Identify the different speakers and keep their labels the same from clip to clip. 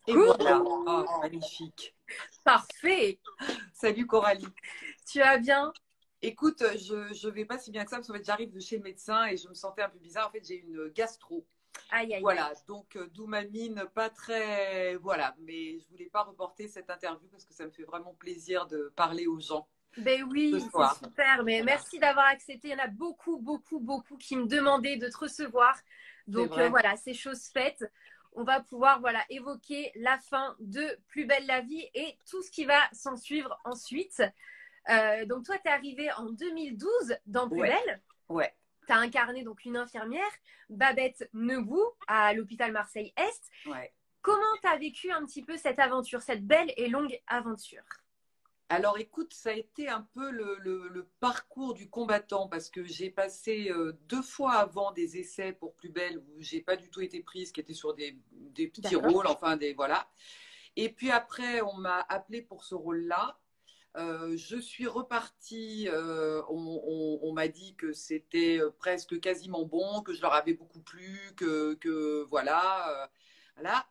Speaker 1: Et voilà.
Speaker 2: Coucou!
Speaker 1: Oh, magnifique.
Speaker 2: Parfait!
Speaker 1: Salut Coralie.
Speaker 2: Tu vas bien?
Speaker 1: Écoute, je vais pas si bien que ça parce qu'en fait, j'arrive de chez le médecin et je me sentais un peu bizarre. En fait, j'ai une gastro.
Speaker 2: Aïe, aïe, aïe.
Speaker 1: Voilà, donc d'où ma mine pas très. Voilà, mais je voulais pas reporter cette interview parce que ça me fait vraiment plaisir de parler aux gens
Speaker 2: Ben
Speaker 1: ce
Speaker 2: oui, c'est
Speaker 1: soir.
Speaker 2: super. Mais
Speaker 1: Voilà,
Speaker 2: merci d'avoir accepté. Il y en a beaucoup, beaucoup, beaucoup qui me demandaient de te recevoir.
Speaker 1: c'est
Speaker 2: Donc
Speaker 1: vrai.
Speaker 2: voilà, c'est chose faite. On va pouvoir voilà évoquer la fin de Plus belle la vie et tout ce qui va s'en suivre ensuite. Donc toi, tu es arrivée en 2012 dans Plus
Speaker 1: Ouais,
Speaker 2: belle.
Speaker 1: ouais,
Speaker 2: Tu as incarné donc une infirmière, Babette Nebou, à l'hôpital Marseille-Est.
Speaker 1: ouais.
Speaker 2: Comment tu as vécu un petit peu cette aventure, cette belle et longue aventure?
Speaker 1: Alors écoute, ça a été un peu le parcours du combattant parce que j'ai passé deux fois avant des essais pour Plus belle où j'ai pas du tout été prise, qui étaient sur des petits
Speaker 2: D'accord.
Speaker 1: rôles, enfin des voilà. Et puis après, on m'a appelé pour ce rôle-là. Je suis repartie. On m'a dit que c'était presque quasiment bon, que je leur avais beaucoup plu, que voilà, voilà.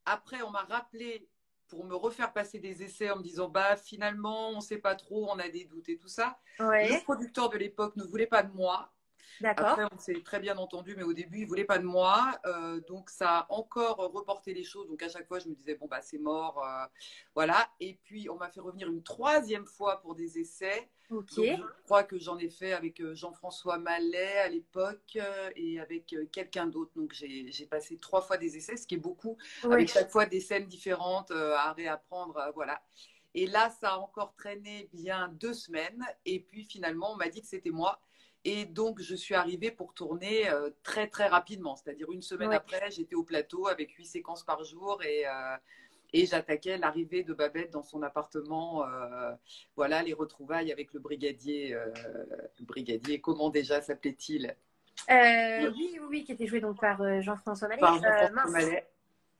Speaker 1: Après, on m'a rappelé pour me refaire passer des essais en me disant bah finalement on sait pas trop, on a des doutes et tout ça. Le
Speaker 2: Ouais,
Speaker 1: producteur de l'époque ne voulait pas de moi.
Speaker 2: d'accord.
Speaker 1: Après, on s'est très bien entendu, mais au début, il ne voulait pas de moi. Donc, ça a encore reporté les choses. Donc, à chaque fois, je me disais, bon, bah, c'est mort. Voilà. Et puis, on m'a fait revenir une troisième fois pour des essais.
Speaker 2: Ok.
Speaker 1: Donc, je crois que j'en ai fait avec Jean-François Mallet à l'époque et avec quelqu'un d'autre. Donc, j'ai passé trois fois des essais, ce qui est beaucoup,
Speaker 2: Ouais.
Speaker 1: avec chaque fois des scènes différentes à réapprendre. Voilà. Et là, ça a encore traîné bien 2 semaines. Et puis, finalement, on m'a dit que c'était moi. Et donc, je suis arrivée pour tourner très, très rapidement. C'est-à-dire, une semaine
Speaker 2: Ouais.
Speaker 1: après, j'étais au plateau avec 8 séquences par jour et j'attaquais l'arrivée de Babette dans son appartement. Voilà, les retrouvailles avec le brigadier. Le brigadier, comment déjà s'appelait-il?
Speaker 2: Oui, oui, oui, qui était joué donc par Jean-François Mallet.
Speaker 1: Par Jean-François
Speaker 2: Mince.
Speaker 1: Mallet.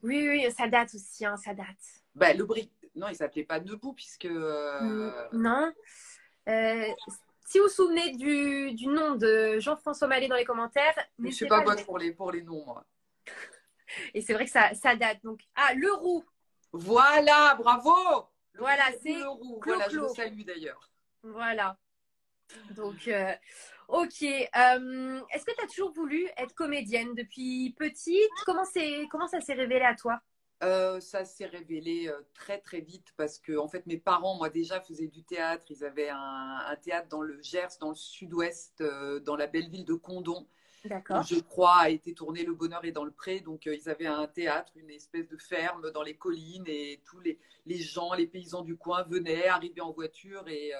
Speaker 2: Oui, oui, ça date aussi, hein, ça date.
Speaker 1: Bah, non, il s'appelait pas Debout, puisque.
Speaker 2: Non. Euh, si vous vous souvenez du nom de Jean-François Mallet dans les commentaires,
Speaker 1: Je suis
Speaker 2: n'hésitez
Speaker 1: pas
Speaker 2: pas à le
Speaker 1: bonne
Speaker 2: mettre.
Speaker 1: pour les noms, moi.
Speaker 2: Et c'est vrai que ça date. Donc, ah, Le Roux.
Speaker 1: Voilà, bravo! Le
Speaker 2: Voilà,
Speaker 1: brigadier
Speaker 2: c'est
Speaker 1: Leroux. Voilà, je le
Speaker 2: Clo-Clo.
Speaker 1: salue d'ailleurs.
Speaker 2: Voilà. Donc, ok. Est-ce que tu as toujours voulu être comédienne depuis petite? Comment ça s'est révélé à toi?
Speaker 1: Ça s'est révélé très très vite parce que en fait mes parents moi déjà faisaient du théâtre. Ils avaient un théâtre dans le Gers, dans le sud-ouest, dans la belle ville de Condom, où
Speaker 2: D'accord.
Speaker 1: je crois a été tourné Le Bonheur est dans le pré. Donc ils avaient un théâtre, une espèce de ferme dans les collines et tous les gens, les paysans du coin venaient, arrivaient en voiture et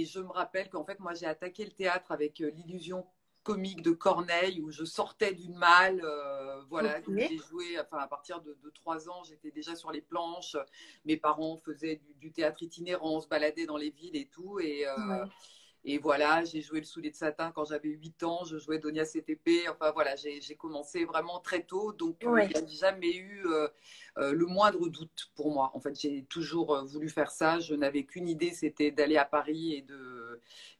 Speaker 1: je me rappelle qu'en fait moi j'ai attaqué le théâtre avec l'illusion comique de Corneille où je sortais d'une malle, voilà, donc
Speaker 2: Ok.
Speaker 1: j'ai joué, enfin à partir de 3 ans, j'étais déjà sur les planches, mes parents faisaient du théâtre itinérant, on se baladait dans les villes et tout,
Speaker 2: Ouais.
Speaker 1: et voilà, j'ai joué le Soulier de Satin quand j'avais 8 ans, je jouais Donia CTP, enfin voilà, j'ai commencé vraiment très tôt, donc il
Speaker 2: Ouais.
Speaker 1: n'y a jamais eu le moindre doute pour moi. En fait, j'ai toujours voulu faire ça, je n'avais qu'une idée, c'était d'aller à Paris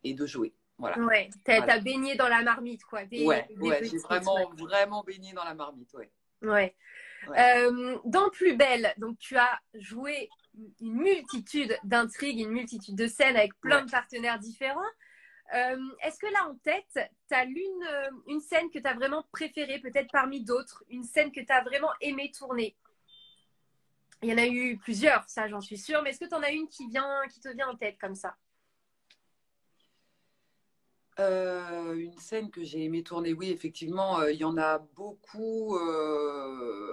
Speaker 1: et de jouer. Voilà.
Speaker 2: Ouais.
Speaker 1: Voilà.
Speaker 2: T'as baigné dans la marmite, quoi,
Speaker 1: Ouais,
Speaker 2: des
Speaker 1: ouais, j'ai
Speaker 2: petites. Ouais.
Speaker 1: vraiment, vraiment baigné dans la marmite, ouais.
Speaker 2: Ouais.
Speaker 1: Ouais,
Speaker 2: Dans Plus belle, donc tu as joué une multitude d'intrigues, une multitude de scènes avec plein
Speaker 1: ouais.
Speaker 2: de partenaires différents. Est-ce que là en tête, tu as une scène que tu as vraiment préférée, peut-être parmi d'autres, une scène que tu as vraiment aimé tourner? Il y en a eu plusieurs, ça j'en suis sûre, mais est-ce que tu en as une qui te vient en tête comme ça?
Speaker 1: Une scène que j'ai aimé tourner, oui, effectivement, il y en a beaucoup.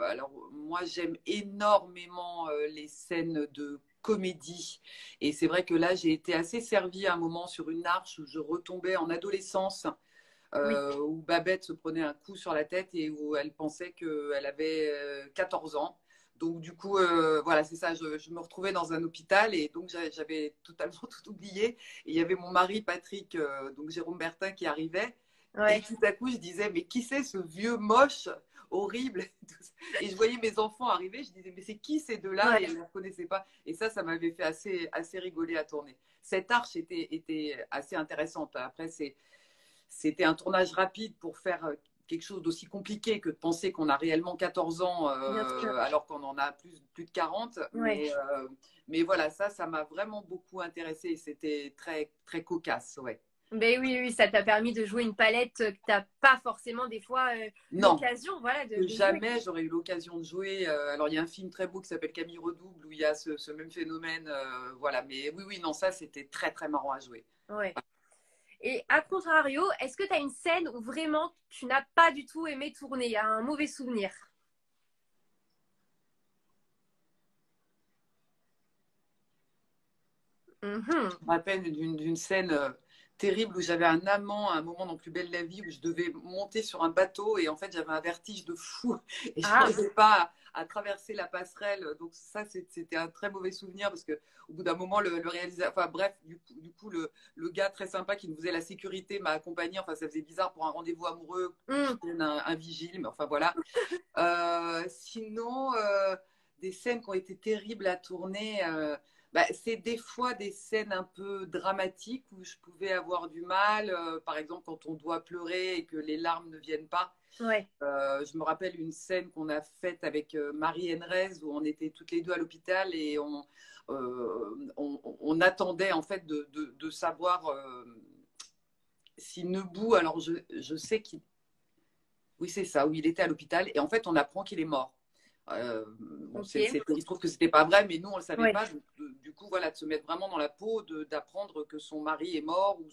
Speaker 1: Alors, moi, j'aime énormément les scènes de comédie. Et c'est vrai que là, j'ai été assez servie à un moment sur une arche où je retombais en adolescence,
Speaker 2: Oui,
Speaker 1: où Babette se prenait un coup sur la tête et où elle pensait qu'elle avait 14 ans. Donc du coup, voilà, c'est ça, je me retrouvais dans un hôpital et donc j'avais totalement tout oublié. Et il y avait mon mari Patrick, donc Jérôme Bertin, qui arrivait. Et
Speaker 2: ouais,
Speaker 1: tout à coup, je disais, mais qui c'est ce vieux moche, horrible? Et je voyais mes enfants arriver, je disais, mais c'est qui ces deux-là? Et
Speaker 2: ouais,
Speaker 1: elle ne les reconnaissait pas. Et ça m'avait fait assez rigoler à tourner. Cette arche était assez intéressante. Après, c'était un tournage rapide pour faire quelque chose d'aussi compliqué que de penser qu'on a réellement 14 ans alors qu'on en a plus de 40.
Speaker 2: Ouais.
Speaker 1: Mais voilà, ça m'a vraiment beaucoup intéressée et c'était très, très cocasse, ouais.
Speaker 2: Ben oui, oui, ça t'a permis de jouer une palette que tu n'as pas forcément des fois
Speaker 1: Non,
Speaker 2: l'occasion voilà,
Speaker 1: que
Speaker 2: de jouer.
Speaker 1: jamais j'aurais eu l'occasion de jouer. Alors, il y a un film très beau qui s'appelle Camille Redouble où il y a ce même phénomène. Voilà, mais oui, oui, non, ça, c'était très, très marrant à jouer.
Speaker 2: Ouais. Et à contrario, est-ce que tu as une scène où vraiment tu n'as pas du tout aimé tourner, un mauvais souvenir? Mhm.
Speaker 1: Je me rappelle d'une scène terrible où j'avais un amant à un moment dans Plus belle la vie où je devais monter sur un bateau et en fait j'avais un vertige de fou et je
Speaker 2: Ah,
Speaker 1: n'arrivais pas à traverser la passerelle. Donc ça c'était un très mauvais souvenir parce que au bout d'un moment le réalisateur, enfin bref, du coup le gars très sympa qui nous faisait la sécurité m'a accompagné. Enfin ça faisait bizarre pour un rendez-vous amoureux
Speaker 2: mm,
Speaker 1: un vigile, mais enfin voilà. Sinon des scènes qui ont été terribles à tourner. Bah, c'est des fois des scènes un peu dramatiques où je pouvais avoir du mal, par exemple quand on doit pleurer et que les larmes ne viennent pas.
Speaker 2: ouais,
Speaker 1: Je me rappelle une scène qu'on a faite avec Marie Henrez où on était toutes les deux à l'hôpital et on attendait en fait de savoir si Nebou, alors je sais qu'il, oui c'est ça, où il était à l'hôpital et en fait on apprend qu'il est mort. Bon,
Speaker 2: ok,
Speaker 1: il se trouve que c'était pas vrai, mais nous on le savait
Speaker 2: ouais.
Speaker 1: pas. Donc, du coup, voilà, de se mettre vraiment dans la peau, d'apprendre que son mari est mort ou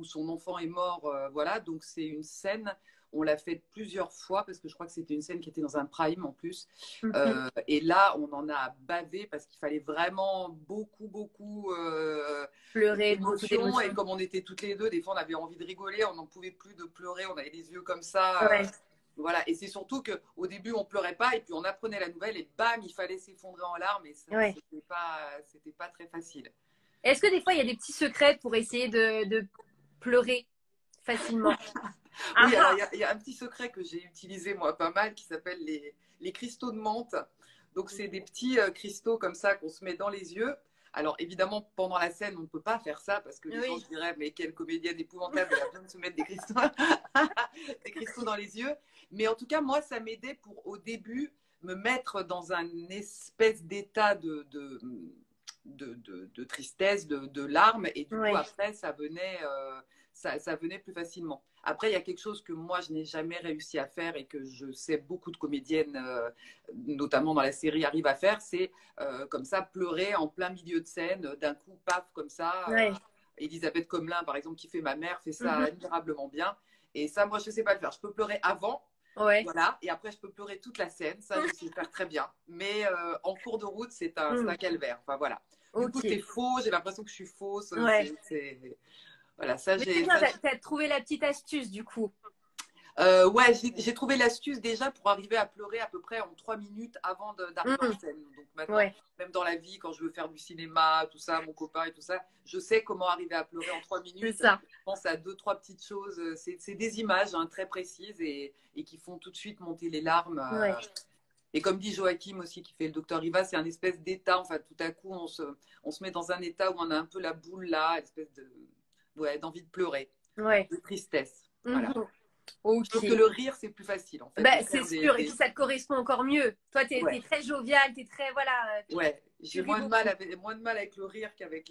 Speaker 1: son enfant est mort. Voilà, donc c'est une scène. On l'a faite plusieurs fois parce que je crois que c'était une scène qui était dans un prime en plus.
Speaker 2: Mhm.
Speaker 1: Et là, on en a bavé parce qu'il fallait vraiment beaucoup, beaucoup
Speaker 2: Pleurer, beaucoup
Speaker 1: d'émotions. Et
Speaker 2: d'émotions.
Speaker 1: comme on était toutes les deux, des fois on avait envie de rigoler, on n'en pouvait plus de pleurer, on avait les yeux comme ça.
Speaker 2: Ouais.
Speaker 1: Voilà, et c'est surtout qu'au début, on pleurait pas, et puis on apprenait la nouvelle, et bam, il fallait s'effondrer en larmes, et ça,
Speaker 2: Ouais.
Speaker 1: c'était pas très facile.
Speaker 2: Est-ce que des fois il y a des petits secrets pour essayer de pleurer facilement? Ah
Speaker 1: Oui, alors
Speaker 2: ah,
Speaker 1: il y a un petit secret que j'ai utilisé moi pas mal, qui s'appelle les cristaux de menthe. Donc, c'est des petits cristaux comme ça qu'on se met dans les yeux. Alors, évidemment, pendant la scène, on ne peut pas faire ça parce que les gens
Speaker 2: oui.
Speaker 1: se diraient, mais quelle comédienne épouvantable, elle a besoin de se mettre des cristaux, des cristaux dans les yeux. Mais en tout cas, moi, ça m'aidait pour, au début, me mettre dans un espèce d'état de tristesse, de larmes. Et du coup,
Speaker 2: Ouais.
Speaker 1: après, ça venait plus facilement. Après, il y a quelque chose que moi, je n'ai jamais réussi à faire et que je sais beaucoup de comédiennes, notamment dans la série, arrivent à faire, c'est comme ça, pleurer en plein milieu de scène, d'un coup, paf, comme ça.
Speaker 2: Ouais.
Speaker 1: Elisabeth Comelin, par exemple, qui fait ma mère, fait ça
Speaker 2: Mhm.
Speaker 1: admirablement bien. Et ça, moi, je ne sais pas le faire. Je peux pleurer avant,
Speaker 2: Ouais.
Speaker 1: voilà, et après, je peux pleurer toute la scène. Ça, je sais le faire très bien. Mais en cours de route, c'est
Speaker 2: Mm.
Speaker 1: un calvaire. Enfin, voilà. Du coup,
Speaker 2: Ok.
Speaker 1: c'est faux. J'ai l'impression que je suis fausse.
Speaker 2: Ouais.
Speaker 1: Voilà, ça,
Speaker 2: Mais c'est bien, t'as trouvé la petite astuce du coup.
Speaker 1: ouais, j'ai trouvé l'astuce déjà pour arriver à pleurer à peu près en 3 minutes avant d'arriver en
Speaker 2: Mm.
Speaker 1: scène. Donc maintenant,
Speaker 2: Ouais,
Speaker 1: même dans la vie, quand je veux faire du cinéma, tout ça, mon copain et tout ça, je sais comment arriver à pleurer en trois
Speaker 2: c'est
Speaker 1: minutes.
Speaker 2: ça.
Speaker 1: Je pense à deux, trois petites choses. C'est des images hein, très précises et qui font tout de suite monter les larmes.
Speaker 2: Ouais.
Speaker 1: Et comme dit Joachim aussi, qui fait le docteur Riva, c'est un espèce d'état. Enfin, tout à coup, on se met dans un état où on a un peu la boule là, espèce ouais, d'envie de pleurer,
Speaker 2: Ouais.
Speaker 1: de tristesse. Voilà.
Speaker 2: Mhm.
Speaker 1: Je trouve que
Speaker 2: Ok.
Speaker 1: le rire, c'est plus facile, en fait, de
Speaker 2: Bah, c'est
Speaker 1: faire
Speaker 2: sûr. Et puis ça te correspond encore mieux. Toi, t'es
Speaker 1: Ouais,
Speaker 2: très jovial, t'es très, voilà,
Speaker 1: ouais.
Speaker 2: tu
Speaker 1: J'ai
Speaker 2: ris beaucoup.
Speaker 1: moins de mal avec le rire qu'avec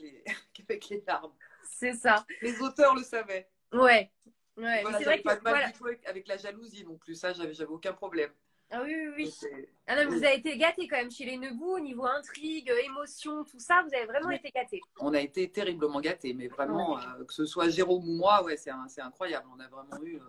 Speaker 1: qu'avec les larmes.
Speaker 2: C'est ça.
Speaker 1: Les auteurs le savaient.
Speaker 2: Ouais.
Speaker 1: Et
Speaker 2: Ouais. Mais
Speaker 1: voilà,
Speaker 2: c'est vrai
Speaker 1: j'avais
Speaker 2: que,
Speaker 1: pas de mal
Speaker 2: voilà.
Speaker 1: du tout avec la jalousie non plus. Ça, j'avais aucun problème.
Speaker 2: Ah oui, oui, oui.
Speaker 1: C'était-
Speaker 2: Ah non, mais vous
Speaker 1: oui.
Speaker 2: avez été gâtés quand même chez les Neubou, au niveau intrigue, émotion, tout ça, vous avez vraiment
Speaker 1: Mais
Speaker 2: été gâtés.
Speaker 1: on a été terriblement gâtés, mais
Speaker 2: Ouais.
Speaker 1: vraiment, que ce soit Jérôme ou moi, ouais, c'est incroyable. On a vraiment eu.
Speaker 2: Et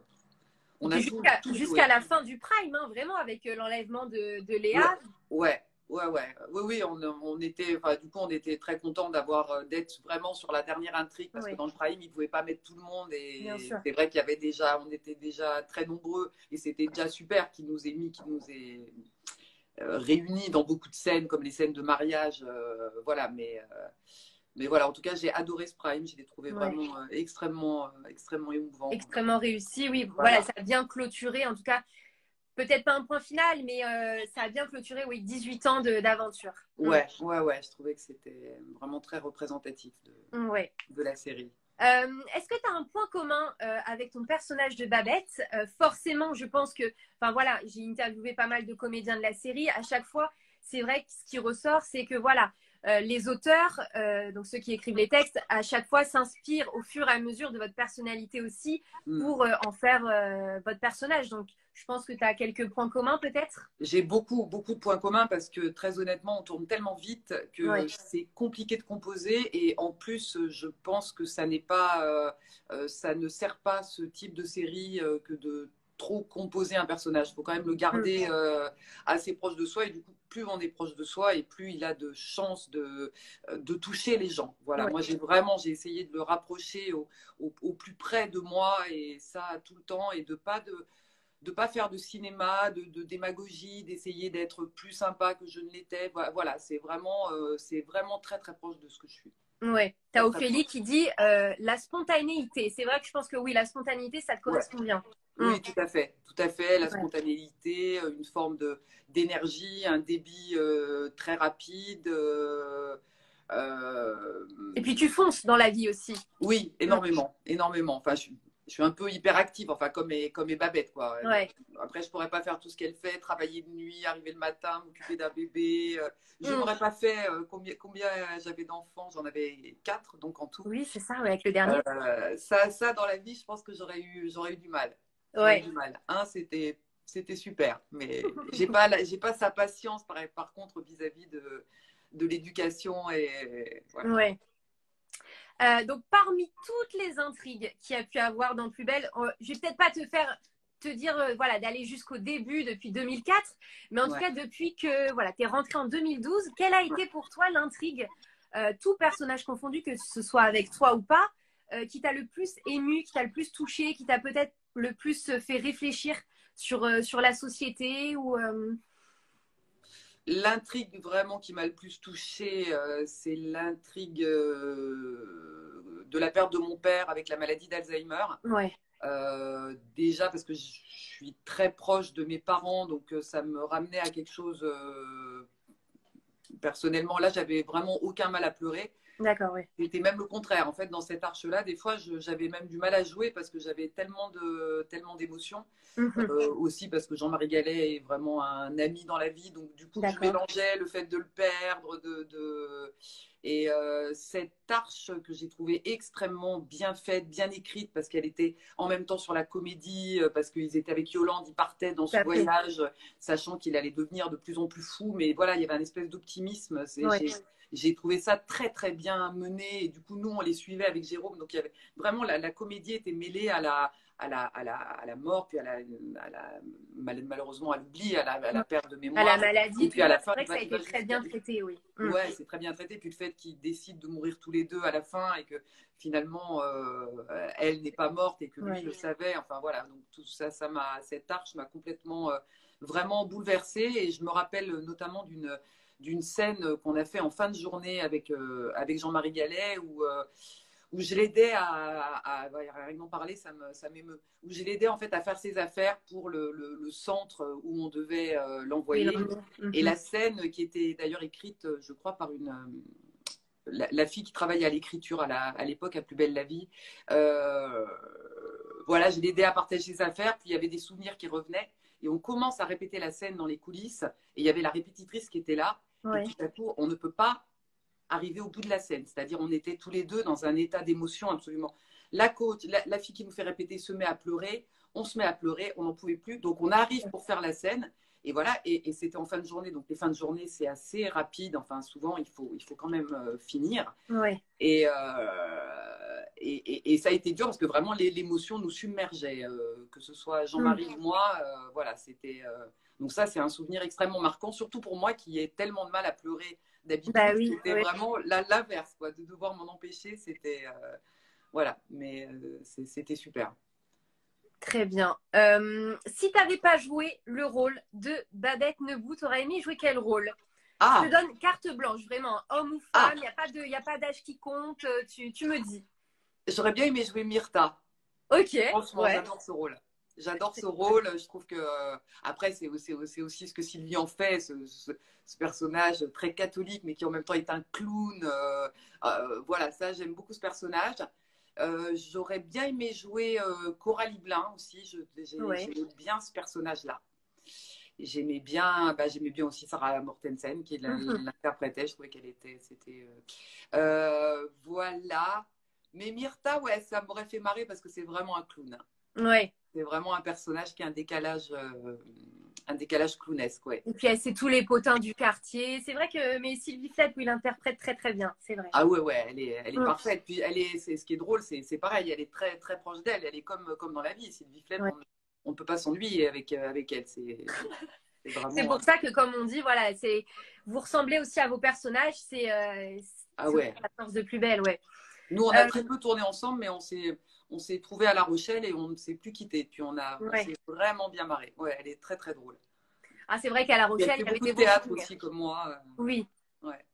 Speaker 1: On a
Speaker 2: puis
Speaker 1: tout
Speaker 2: jusqu'à
Speaker 1: joué.
Speaker 2: la fin du prime, hein, vraiment, avec l'enlèvement de
Speaker 1: Ouais,
Speaker 2: Léa.
Speaker 1: ouais, ouais. Oui, oui, on était, enfin, du coup, on était très content d'être vraiment sur la dernière intrigue parce que
Speaker 2: Oui,
Speaker 1: dans le Prime, ils ne pouvaient pas mettre tout le monde
Speaker 2: bien
Speaker 1: et
Speaker 2: sûr.
Speaker 1: c'est vrai qu'il y avait déjà, on était déjà très nombreux et c'était déjà super qu'ils nous ait réunis dans beaucoup de scènes comme les scènes de mariage, voilà. Mais voilà, en tout cas, j'ai adoré ce Prime, je l'ai trouvé
Speaker 2: Ouais.
Speaker 1: vraiment extrêmement émouvant.
Speaker 2: Extrêmement réussi, oui. Voilà,
Speaker 1: Voilà.
Speaker 2: ça a bien clôturé, en tout cas, peut-être pas un point final, mais ça a bien clôturé, oui, 18 ans d'aventure.
Speaker 1: Ouais, ouais, ouais, je trouvais que c'était vraiment très représentatif
Speaker 2: Ouais.
Speaker 1: de la série.
Speaker 2: Est-ce que tu as un point commun avec ton personnage de Babette? Forcément, je pense que, enfin voilà, j'ai interviewé pas mal de comédiens de la série. À chaque fois, c'est vrai que ce qui ressort, c'est que voilà, les auteurs, donc ceux qui écrivent les textes, à chaque fois s'inspirent au fur et à mesure de votre personnalité aussi pour en faire votre personnage. Donc, je pense que tu as quelques points communs peut-être.
Speaker 1: J'ai beaucoup, beaucoup de points communs parce que très honnêtement, on tourne tellement vite que
Speaker 2: Ouais.
Speaker 1: c'est compliqué de composer. Et en plus, je pense que ça n'est pas, ça ne sert pas ce type de série que de trop composer un personnage. Il faut quand même le garder assez proche de soi. Et du coup, plus on est proche de soi et plus il a de chances de toucher les gens. Voilà,
Speaker 2: Ouais.
Speaker 1: moi j'ai essayé de le rapprocher au plus près de moi et ça tout le temps et de pas faire de cinéma, de démagogie, d'essayer d'être plus sympa que je ne l'étais. Voilà, c'est vraiment très très proche de ce que je suis.
Speaker 2: Ouais. Tu
Speaker 1: Très
Speaker 2: as
Speaker 1: très
Speaker 2: Ophélie
Speaker 1: proche.
Speaker 2: qui dit la spontanéité. C'est vrai que je pense que oui, la spontanéité, ça te
Speaker 1: Ouais.
Speaker 2: correspond bien. Mm.
Speaker 1: Oui, tout à fait, tout à fait. La
Speaker 2: Ouais.
Speaker 1: spontanéité, une forme de d'énergie, un débit très rapide. Euh,
Speaker 2: Et puis tu fonces dans la vie aussi.
Speaker 1: oui,
Speaker 2: Mm.
Speaker 1: énormément, énormément. Enfin, je suis un peu hyperactive, enfin comme mes babettes quoi.
Speaker 2: Ouais.
Speaker 1: Après, je pourrais pas faire tout ce qu'elle fait, travailler de nuit, arriver le matin, m'occuper d'un bébé. Je
Speaker 2: Mm.
Speaker 1: n'aurais pas fait combien j'avais d'enfants, j'en avais 4 donc en tout.
Speaker 2: Oui, c'est ça, ouais, avec le dernier.
Speaker 1: Ça dans la vie, je pense que j'aurais eu du mal. J'aurais eu
Speaker 2: Ouais.
Speaker 1: du mal. C'était super, mais j'ai pas sa patience par contre vis-à-vis de l'éducation et voilà.
Speaker 2: Ouais. Donc, parmi toutes les intrigues qu'il y a pu avoir dans Plus Belle, je vais peut-être pas te dire voilà, d'aller jusqu'au début depuis 2004, mais en tout
Speaker 1: Ouais.
Speaker 2: cas, depuis que voilà, tu es rentrée en 2012, quelle a été pour toi l'intrigue, tout personnage confondu, que ce soit avec toi ou pas, qui t'a le plus ému, qui t'a le plus touché, qui t'a peut-être le plus fait réfléchir sur la société ou,
Speaker 1: L'intrigue vraiment qui m'a le plus touchée, c'est l'intrigue de la perte de mon père avec la maladie d'Alzheimer.
Speaker 2: Ouais,
Speaker 1: Déjà parce que je suis très proche de mes parents, donc ça me ramenait à quelque chose personnellement. Là, j'avais vraiment aucun mal à pleurer.
Speaker 2: d'accord, ouais.
Speaker 1: C'était même le contraire. En fait, dans cette arche-là, des fois, j'avais même du mal à jouer parce que j'avais tellement d'émotions.
Speaker 2: Mhm.
Speaker 1: Aussi parce que Jean-Marie Gallet est vraiment un ami dans la vie. Donc, du coup, je
Speaker 2: D'accord.
Speaker 1: mélangeais le fait de le perdre. Et cette arche que j'ai trouvée extrêmement bien faite, bien écrite, parce qu'elle était en même temps sur la comédie, parce qu'ils étaient avec Yolande, ils partaient dans
Speaker 2: Tout
Speaker 1: ce
Speaker 2: à fait.
Speaker 1: voyage, sachant qu'il allait devenir de plus en plus fou. Mais voilà, il y avait un espèce d'optimisme.
Speaker 2: Ouais.
Speaker 1: J'ai trouvé ça très très bien mené et du coup nous on les suivait avec Jérôme, donc il y avait vraiment la comédie était mêlée à la mort puis malheureusement à l'oubli, à la perte de
Speaker 2: À la
Speaker 1: mémoire et
Speaker 2: maladie, tout
Speaker 1: puis à
Speaker 2: ça,
Speaker 1: la
Speaker 2: c'est
Speaker 1: fin
Speaker 2: vrai que ça a été très bien traité, oui. Mm.
Speaker 1: ouais c'est très bien traité, puis le fait qu'ils décident de mourir tous les deux à la fin et que finalement elle n'est pas morte et que lui
Speaker 2: Ouais.
Speaker 1: le savait, enfin voilà, donc tout ça cette arche m'a complètement vraiment bouleversée et je me rappelle notamment d'une scène qu'on a fait en fin de journée avec Jean-Marie Gallet où je l'aidais rien d'en parler, ça m'émeut, où je l'aidais en fait à faire ses affaires pour le centre où on devait
Speaker 2: Oui,
Speaker 1: l'envoyer.
Speaker 2: l'emmener.
Speaker 1: Et
Speaker 2: Mhm.
Speaker 1: la scène qui était d'ailleurs écrite, je crois, par la fille qui travaillait à l'écriture à l'époque à Plus belle la vie. Euh, voilà, je l'aidais à partager ses affaires, puis il y avait des souvenirs qui revenaient. Et on commence à répéter la scène dans les coulisses. Et il y avait la répétitrice qui était là. Et
Speaker 2: Ouais.
Speaker 1: tout à coup, on ne peut pas arriver au bout de la scène. C'est-à-dire, on était tous les deux dans un état d'émotion absolument. La coach, la fille qui nous fait répéter se met à pleurer. On se met à pleurer, on n'en pouvait plus. Donc, on arrive pour faire la scène. Et voilà, et c'était en fin de journée. Donc, les fins de journée, c'est assez rapide. Enfin, souvent, il faut quand même finir.
Speaker 2: Ouais.
Speaker 1: Et, et ça a été dur parce que vraiment l'émotion nous submergeait, que ce soit
Speaker 2: Mm.
Speaker 1: Jean-Marie ou moi. Voilà, c'était. Donc ça, c'est un souvenir extrêmement marquant, surtout pour moi qui ai tellement de mal à pleurer
Speaker 2: Bah
Speaker 1: d'habitude.
Speaker 2: oui,
Speaker 1: C'était
Speaker 2: oui.
Speaker 1: vraiment l'inverse, quoi, de devoir m'en empêcher. C'était voilà, mais c'était super.
Speaker 2: Très bien. Si tu n'avais pas joué le rôle de Babette Nebou, tu aurais aimé jouer quel rôle? Je te
Speaker 1: Ah,
Speaker 2: donne carte blanche, vraiment. Homme ou
Speaker 1: ah,
Speaker 2: femme, il y a pas d'âge qui compte. Tu me dis.
Speaker 1: j'aurais bien aimé jouer Myrtha.
Speaker 2: Ok,
Speaker 1: Franchement,
Speaker 2: ouais.
Speaker 1: j'adore ce rôle. J'adore ce rôle. Je trouve que après, c'est aussi ce que Sylvie en fait, ce personnage très catholique, mais qui en même temps est un clown. Voilà, ça, j'aime beaucoup ce personnage. J'aurais bien aimé jouer Coralie Blin aussi.
Speaker 2: Ouais.
Speaker 1: J'aimais bien ce personnage-là. J'aimais bien aussi Sarah Mortensen qui
Speaker 2: Mhm.
Speaker 1: l'interprétait. Je trouvais qu'elle était, c'était, voilà. Mais Myrtha, ouais, ça m'aurait fait marrer parce que c'est vraiment un clown.
Speaker 2: Ouais.
Speaker 1: C'est vraiment un personnage qui a un décalage clownesque, ouais.
Speaker 2: Et puis, c'est tous les potins du quartier. C'est vrai que, mais Sylvie Flett, oui, il interprète très, très bien. C'est vrai.
Speaker 1: Ah ouais, ouais, elle est
Speaker 2: Mm.
Speaker 1: parfaite. Puis c'est ce qui est drôle, c'est pareil, elle est très, très proche d'elle. Elle est comme dans la vie. Sylvie Flett,
Speaker 2: Ouais.
Speaker 1: on ne peut pas s'ennuyer avec elle. C'est
Speaker 2: C'est
Speaker 1: vraiment.
Speaker 2: pour ça que, comme on dit, voilà, vous ressemblez aussi à vos personnages.
Speaker 1: Ah
Speaker 2: C'est aussi
Speaker 1: ouais.
Speaker 2: la force de Plus belle, ouais.
Speaker 1: Nous, on a
Speaker 2: Euh,
Speaker 1: très peu tourné ensemble, mais on s'est trouvés à La Rochelle et on ne s'est plus quittés. Puis on
Speaker 2: ouais.
Speaker 1: s'est vraiment bien marré. Ouais, elle est très, très drôle.
Speaker 2: Ah, c'est vrai qu'à La
Speaker 1: Et elle
Speaker 2: Rochelle,
Speaker 1: fait
Speaker 2: il y avait
Speaker 1: beaucoup
Speaker 2: des
Speaker 1: de
Speaker 2: bons
Speaker 1: théâtre
Speaker 2: souvenirs.
Speaker 1: aussi, comme moi.
Speaker 2: Oui.
Speaker 1: Ouais.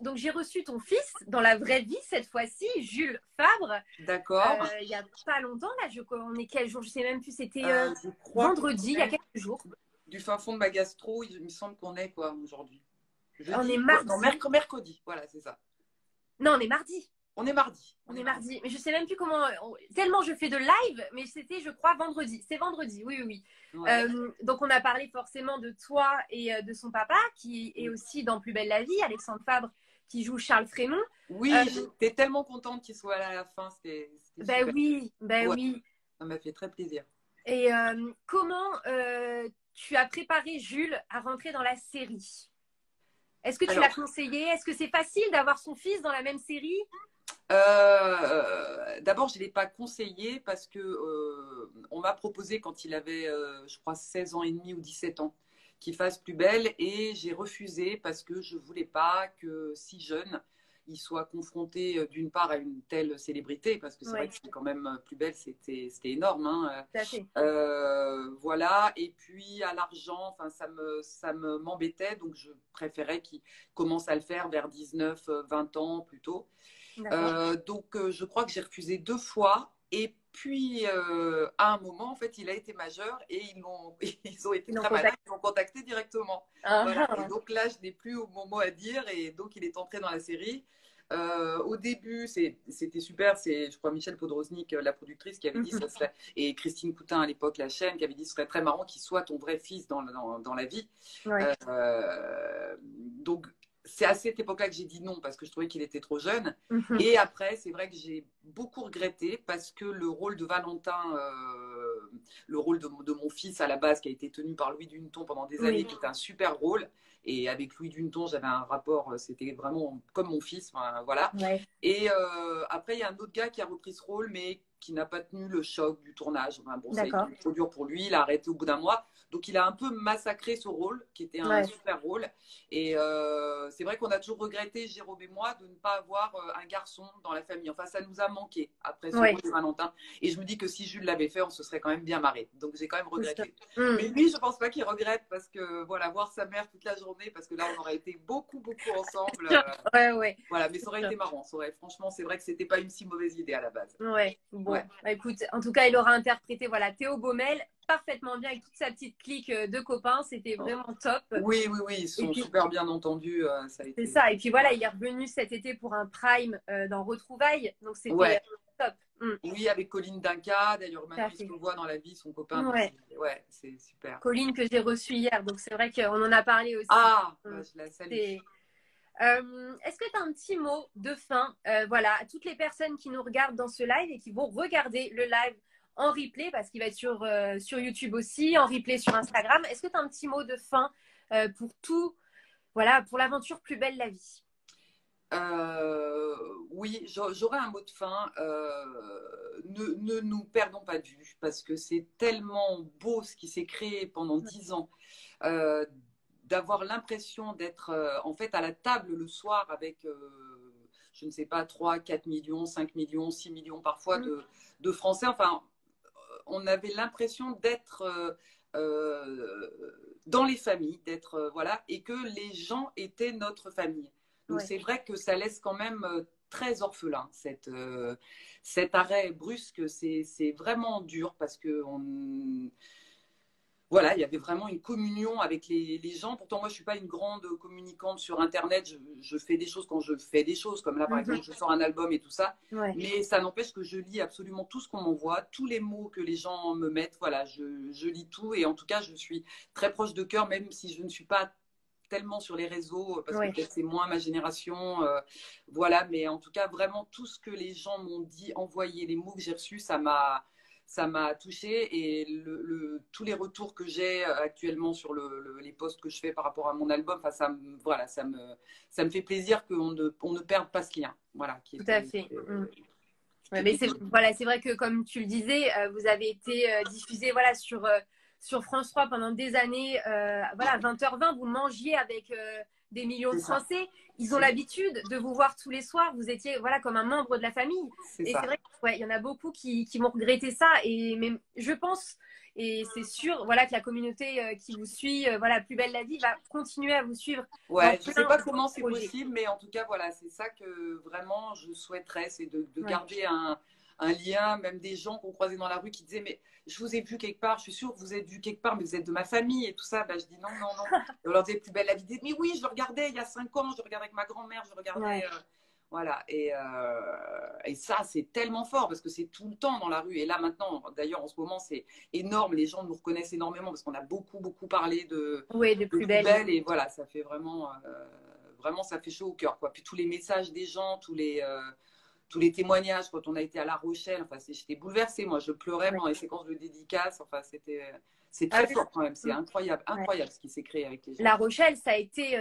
Speaker 2: Donc, j'ai reçu ton fils dans la vraie vie cette fois-ci, Jules Fabre.
Speaker 1: D'accord.
Speaker 2: Il n'y a pas longtemps, là, on est quel jour? Je sais même plus, c'était
Speaker 1: Je crois qu'on
Speaker 2: vendredi, il y a
Speaker 1: est
Speaker 2: quelques jours.
Speaker 1: du fin fond de ma gastro. Il me semble qu'on est quoi aujourd'hui?
Speaker 2: On est
Speaker 1: Jeudi? Ouais, non,
Speaker 2: mardi.
Speaker 1: mercredi. Voilà, c'est ça.
Speaker 2: Non, on est mardi.
Speaker 1: On est mardi.
Speaker 2: On
Speaker 1: On
Speaker 2: est
Speaker 1: est mardi.
Speaker 2: mardi. Mais je sais même plus comment. Tellement je fais de live, mais c'était, je crois, vendredi. C'est vendredi, oui, oui, oui.
Speaker 1: Ouais.
Speaker 2: Donc, on a parlé forcément de toi et de son papa, qui est aussi dans Plus belle la vie, Alexandre Fabre, qui joue Charles Frémont.
Speaker 1: Oui, j'étais tellement contente qu'il soit là à la fin. C'était
Speaker 2: Ben
Speaker 1: super.
Speaker 2: oui, ben
Speaker 1: Ouais,
Speaker 2: oui.
Speaker 1: ça m'a fait très plaisir.
Speaker 2: Et comment tu as préparé Jules à rentrer dans la série? Est-ce que tu l'as
Speaker 1: Alors,
Speaker 2: conseillé? Est-ce que c'est facile d'avoir son fils dans la même série?
Speaker 1: d'abord, je ne l'ai pas conseillé parce que on m'a proposé quand il avait, je crois, 16 ans et demi ou 17 ans, qu'il fasse plus belle et j'ai refusé parce que je ne voulais pas que si jeune, il soit confronté d'une part à une telle célébrité parce que c'est vrai
Speaker 2: Oui,
Speaker 1: que c'est quand même plus belle, c'était énorme. Hein.
Speaker 2: tout à fait.
Speaker 1: Voilà, et puis à l'argent, enfin, m'embêtait, donc je préférais qu'il commence à le faire vers 19, 20 ans plutôt.
Speaker 2: D'accord.
Speaker 1: Je crois que j'ai refusé 2 fois. Et puis, à un moment, en fait, il a été majeur et ils ont été
Speaker 2: Ils l'ont
Speaker 1: très malins,
Speaker 2: contacté.
Speaker 1: ils l'ont contacté directement. Voilà. Et
Speaker 2: Ah,
Speaker 1: donc là, je n'ai plus mon mot à dire et donc il est entré dans la série. Au début, c'était super. C'est, je crois, Michel Podrosnik, la productrice, qui avait dit ça serait, et Christine Coutin à l'époque, la chaîne, qui avait dit ce serait très marrant qu'il soit ton vrai fils dans la vie.
Speaker 2: ouais,
Speaker 1: Donc, c'est à cette époque-là que j'ai dit non parce que je trouvais qu'il était trop jeune.
Speaker 2: mhm,
Speaker 1: Et après, c'est vrai que j'ai beaucoup regretté parce que le rôle de Valentin, le rôle de mon fils à la base, qui a été tenu par Louis Duneton pendant des années,
Speaker 2: oui,
Speaker 1: qui était un super rôle. Et avec Louis Duneton, j'avais un rapport, c'était vraiment comme mon fils, enfin, voilà.
Speaker 2: ouais,
Speaker 1: Et après, il y a un autre gars qui a repris ce rôle, mais qui n'a pas tenu le choc du tournage. Enfin, bon, ça a été
Speaker 2: d'accord.
Speaker 1: trop dur pour lui, il a arrêté au bout d'un mois. Donc, il a un peu massacré ce rôle, qui était un
Speaker 2: Ouais,
Speaker 1: super rôle. Et c'est vrai qu'on a toujours regretté, Jérôme et moi, de ne pas avoir un garçon dans la famille. Enfin, ça nous a manqué après ce
Speaker 2: ouais,
Speaker 1: rôle de Valentin. Et je me dis que si Jules l'avait fait, on se serait quand même bien marré. Donc, j'ai quand même
Speaker 2: c'est sûr.
Speaker 1: regretté.
Speaker 2: Hmm,
Speaker 1: Mais lui, je pense pas qu'il regrette parce que, voilà, voir sa mère toute la journée, parce que là, on aurait été beaucoup, beaucoup ensemble.
Speaker 2: ouais, ouais,
Speaker 1: Voilà, mais ça
Speaker 2: c'est
Speaker 1: aurait
Speaker 2: sûr.
Speaker 1: été marrant. Franchement, c'est vrai que c'était pas une si mauvaise idée à la base.
Speaker 2: Ouais,
Speaker 1: Ouais.
Speaker 2: bon, bah, écoute, en tout cas, il aura interprété, voilà, Théo Baumel parfaitement bien avec toute sa petite clique de copains. C'était vraiment top.
Speaker 1: Oui, oui, oui, ils
Speaker 2: Et
Speaker 1: sont
Speaker 2: puis,
Speaker 1: super bien entendus. Ça a
Speaker 2: c'est
Speaker 1: été.
Speaker 2: ça. Et puis voilà, il est revenu cet été pour un prime dans Retrouvailles. Donc, c'était
Speaker 1: Ouais.
Speaker 2: top. Hmm,
Speaker 1: Oui, avec Colline Dinka. D'ailleurs,
Speaker 2: tout
Speaker 1: maintenant,
Speaker 2: à
Speaker 1: il se
Speaker 2: fait.
Speaker 1: revoit dans la vie, son copain. Donc,
Speaker 2: Ouais.
Speaker 1: ouais, c'est super.
Speaker 2: Colline que j'ai reçue hier. Donc, c'est vrai qu'on en a parlé aussi.
Speaker 1: Ah,
Speaker 2: Hmm,
Speaker 1: bah, je la salue.
Speaker 2: c'est est-ce que tu as un petit mot de fin voilà, à toutes les personnes qui nous regardent dans ce live et qui vont regarder le live en replay parce qu'il va être sur YouTube aussi, en replay sur Instagram. Est-ce que tu as un petit mot de fin pour tout, voilà, pour l'aventure Plus belle la vie?
Speaker 1: Oui, j'aurais un mot de fin. Ne nous perdons pas de vue parce que c'est tellement beau ce qui s'est créé pendant 10 ans. Euh, D'avoir l'impression d'être en fait à la table le soir avec, je ne sais pas, 3, 4 millions, 5 millions, 6 millions parfois
Speaker 2: Mm.
Speaker 1: de Français. Enfin, on avait l'impression d'être dans les familles, d'être voilà, et que les gens étaient notre famille. Donc
Speaker 2: Ouais,
Speaker 1: c'est vrai que ça laisse quand même très orphelin cet arrêt brusque. C'est vraiment dur parce que voilà, il y avait vraiment une communion avec les gens. Pourtant, moi, je suis pas une grande communicante sur Internet. Je fais des choses quand je fais des choses, comme là, par exemple, je sors un album et tout ça.
Speaker 2: Ouais.
Speaker 1: Mais ça n'empêche que je lis absolument tout ce qu'on m'envoie, tous les mots que les gens me mettent. Voilà, je lis tout. Et en tout cas, je suis très proche de cœur, même si je ne suis pas tellement sur les réseaux, parce que
Speaker 2: Ouais.
Speaker 1: peut-être c'est moins ma génération. Voilà, mais en tout cas, vraiment, tout ce que les gens m'ont dit, envoyé, les mots que j'ai reçus, ça m'a touchée et tous les retours que j'ai actuellement sur les posts que je fais par rapport à mon album, enfin, voilà, ça me fait plaisir qu'on ne perde pas ce lien. Voilà,
Speaker 2: Tout à fait. Ouais, mais
Speaker 1: était
Speaker 2: voilà, c'est vrai que comme tu le disais, vous avez été diffusé voilà, sur France 3 pendant des années. Voilà, 20h20, vous mangiez avec des millions de
Speaker 1: c'est ça.
Speaker 2: Français. Ils ont l'habitude de vous voir tous les soirs. Vous étiez voilà, comme un membre de la famille.
Speaker 1: C'est
Speaker 2: Et c'est
Speaker 1: ça.
Speaker 2: vrai qu'il ouais, y en a beaucoup qui vont regretter ça. Et mais je pense, et c'est sûr, voilà, que la communauté qui vous suit, voilà, Plus belle la vie, va continuer à vous suivre dans
Speaker 1: Ouais, je sais
Speaker 2: plein
Speaker 1: pas
Speaker 2: de
Speaker 1: comment c'est
Speaker 2: projets.
Speaker 1: possible, mais en tout cas, voilà, c'est ça que vraiment je souhaiterais, c'est de
Speaker 2: Ouais.
Speaker 1: garder un lien, même des gens qu'on croisait dans la rue qui disaient, mais je vous ai vu quelque part, je suis sûre que vous êtes vu quelque part, mais vous êtes de ma famille et tout ça. Ben, je dis non, non, non. Et on leur disait Plus belle la vie. Mais oui, je le regardais il y a 5 ans, je le regardais avec ma grand-mère, je le regardais.
Speaker 2: Ouais.
Speaker 1: Voilà, et ça, c'est tellement fort parce que c'est tout le temps dans la rue. Et là, maintenant, d'ailleurs, en ce moment, c'est énorme. Les gens nous reconnaissent énormément parce qu'on a beaucoup, beaucoup parlé
Speaker 2: Oui, de
Speaker 1: de
Speaker 2: Plus
Speaker 1: Plus
Speaker 2: belle.
Speaker 1: belle. Et voilà, ça fait vraiment, vraiment, ça fait chaud au cœur, quoi. Puis tous les messages des gens, tous les témoignages quand on a été à La Rochelle, enfin, j'étais bouleversée. Moi, je pleurais
Speaker 2: Ouais.
Speaker 1: pendant les séquences de dédicaces. Enfin, c'est
Speaker 2: Ah
Speaker 1: très
Speaker 2: oui.
Speaker 1: fort quand même. C'est incroyable,
Speaker 2: Ouais.
Speaker 1: incroyable ce qui s'est créé avec les gens.
Speaker 2: La Rochelle, ça a été